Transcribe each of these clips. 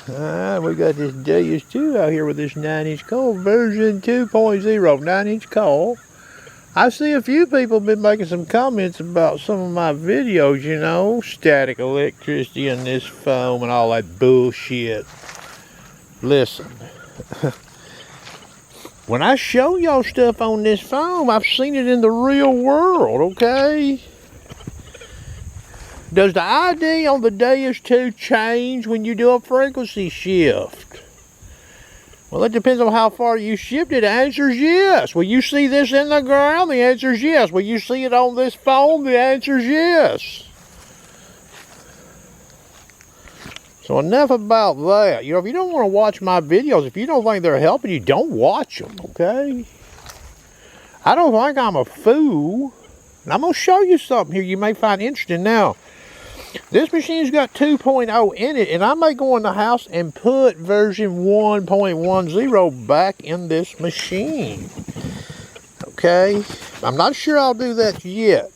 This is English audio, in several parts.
We got this Deus 2 out here with this 9-inch coil, version 2.0, 9-inch coil. I see a few people have been making some comments about some of my videos, you know, static electricity and this foam and all that bullshit. Listen, when I show y'all stuff on this foam, I've seen it in the real world, okay? Does the ID on the Deus 2 change when you do a frequency shift? Well, it depends on how far you shift it. The answer is yes. Will you see this in the ground? The answer is yes. Will you see it on this foam? The answer is yes. So enough about that. You know, if you don't want to watch my videos, if you don't think they're helping you, don't watch them, okay? I don't think I'm a fool. And I'm going to show you something here you may find interesting. Now, this machine's got 2.0 in it, and I may go in the house and put version 1.10 back in this machine. Okay? I'm not sure I'll do that yet.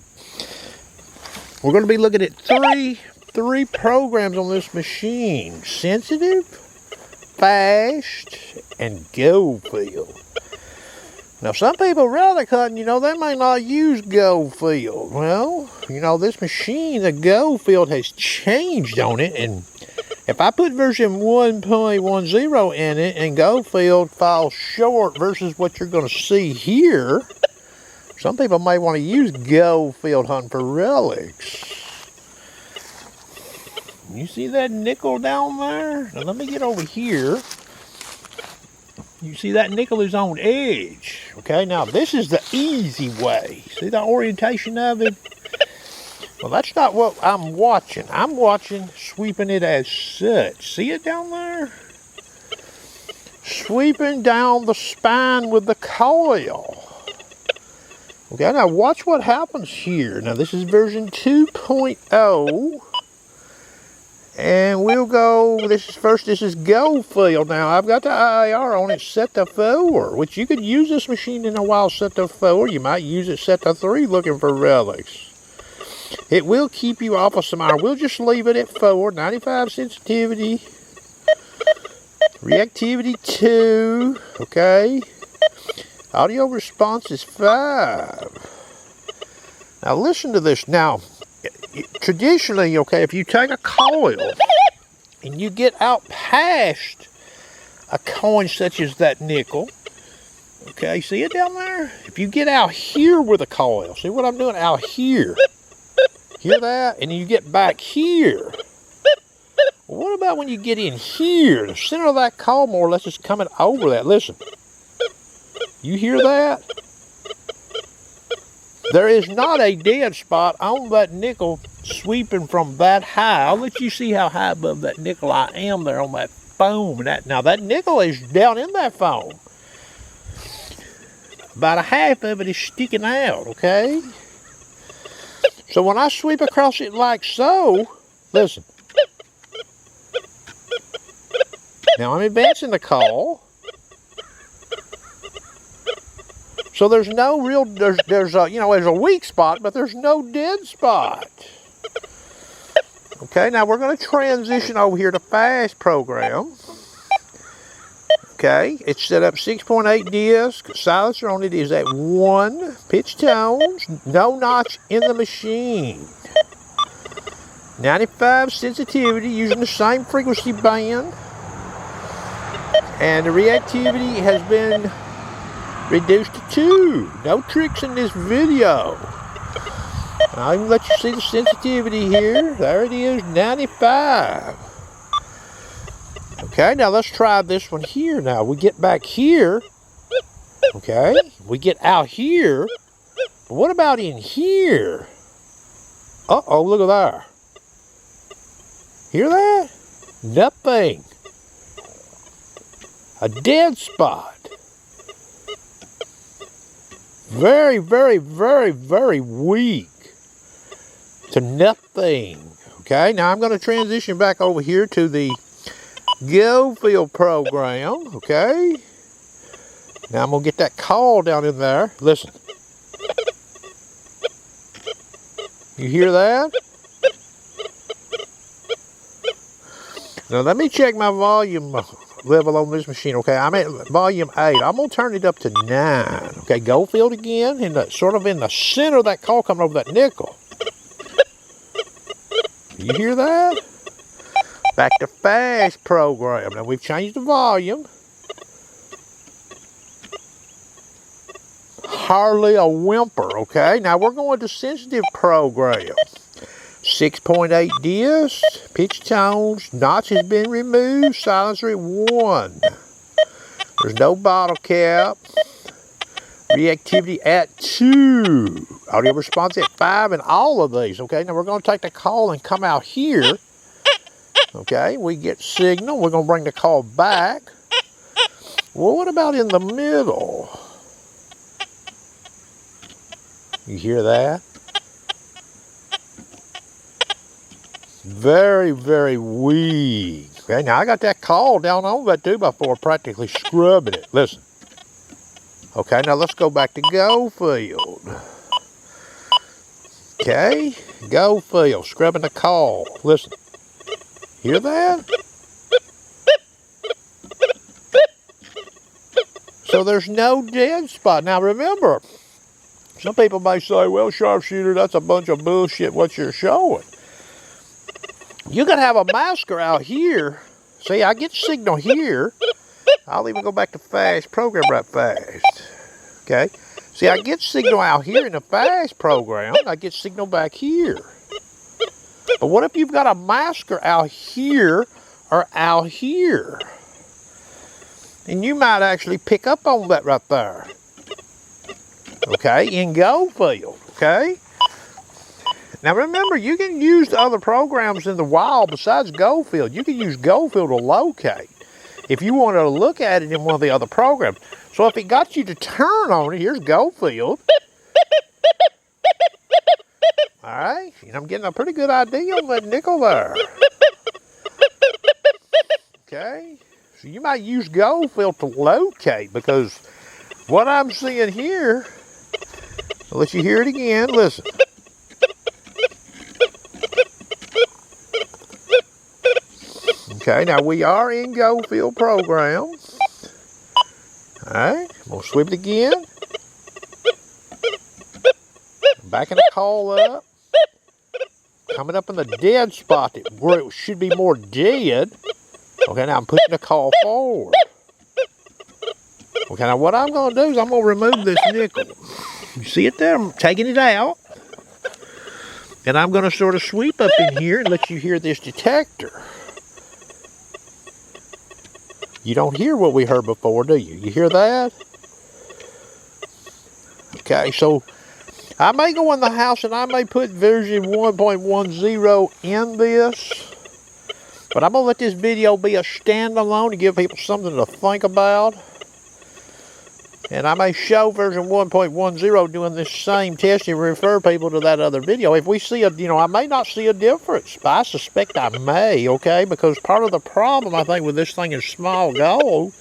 We're going to be looking at three programs on this machine. Sensitive, fast, and go field. Now, some people relic hunting, you know, they may not use go field. Well, you know, this machine, the go field has changed on it, and if I put version 1.10 in it and go field falls short versus what you're going to see here, some people may want to use go field hunting for relics. You see that nickel down there? Now, let me get over here. You see that nickel is on edge. Okay, now this is the easy way. See the orientation of it? Well, that's not what I'm watching. I'm watching sweeping it as such. See it down there? Sweeping down the spine with the coil. Okay, now watch what happens here. Now this is version 2.0. And we'll go, this is go field now. I've got the IR on it set to 4, which you could use this machine in a while set to 4. You might use it set to 3 looking for relics. It will keep you off of some iron. We'll just leave it at 4, 95 sensitivity. Reactivity 2, okay. Audio response is 5. Now listen to this. Now, traditionally, okay, if you take a coil and you get out past a coin such as that nickel, okay, see it down there? If you get out here with a coil, see what I'm doing out here? Hear that? And then you get back here. Well, what about when you get in here? The center of that coil more or less is coming over that. Listen. You hear that? There is not a dead spot on that nickel sweeping from that high. I'll let you see how high above that nickel I am there on that foam. Now that nickel is down in that foam. About a half of it is sticking out, okay? So when I sweep across it like so, listen. Now I'm advancing the coil. So there's no real, there's a weak spot, but there's no dead spot. Okay, now we're going to transition over here to fast program. Okay, it's set up 6.8 disc. Silencer on it is at 1. Pitch tones, no notch in the machine. 95 sensitivity using the same frequency band. And the reactivity has been reduced to 2. No tricks in this video. I'll even let you see the sensitivity here. There it is, 95. Okay, now let's try this one here. Now we get back here. Okay, we get out here. But what about in here? Uh-oh, look at there. Hear that? Nothing. A dead spot. Very, very, very, very weak to nothing. Okay, now I'm going to transition back over here to the go field program. Okay, now I'm going to get that call down in there. Listen. You hear that? Now let me check my volume level on this machine, okay? I'm at volume 8. I'm going to turn it up to 9. Okay, Goldfield again, sort of in the center of that call coming over that nickel. You hear that? Back to fast program. Now we've changed the volume. Hardly a whimper, okay? Now we're going to sensitive program. 6.8 Deus, pitch tones, notch has been removed, silencer at 1. There's no bottle cap. Reactivity at 2. Audio response at 5 in all of these, okay? Now we're going to take the call and come out here. Okay, we get signal. We're going to bring the call back. Well, what about in the middle? You hear that? Very, very weak. Okay, now I got that call down on that 2x4, practically scrubbing it. Listen. Okay, now let's go back to Goldfield. Okay, Goldfield, scrubbing the call. Listen. Hear that? So there's no dead spot. Now remember, some people may say, well, sharpshooter, that's a bunch of bullshit what you're showing. You could have a masker out here. See, I get signal here. I'll even go back to fast program right fast. Okay? See, I get signal out here in the fast program. I get signal back here. But what if you've got a masker out here or out here? And you might actually pick up on that right there. Okay? In Goldfield. Okay? Now remember, you can use the other programs in the wild besides Goldfield. You can use Goldfield to locate if you wanted to look at it in one of the other programs. So if it got you to turn on it, here's Goldfield. All right, and I'm getting a pretty good idea on that nickel there. Okay, so you might use Goldfield to locate because what I'm seeing here, I'll let you hear it again, listen. Okay, now we are in Goldfield program. All right, I'm going to sweep it again. Backing the call up. Coming up in the dead spot where it should be more dead. Okay, now I'm pushing the call forward. Okay, now what I'm going to do is I'm going to remove this nickel. You see it there? I'm taking it out. And I'm going to sort of sweep up in here and let you hear this detector. You don't hear what we heard before, do you? You hear that? Okay, so I may go in the house and I may put version 1.10 in this. But I'm going to let this video be a standalone to give people something to think about. And I may show version 1.10 doing this same testing and refer people to that other video. If we see I may not see a difference, but I suspect I may, okay? Because part of the problem, I think, with this thing is small gold,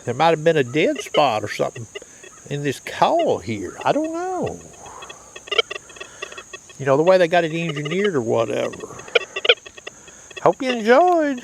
there might have been a dead spot or something in this coil here. I don't know. The way they got it engineered or whatever. Hope you enjoyed.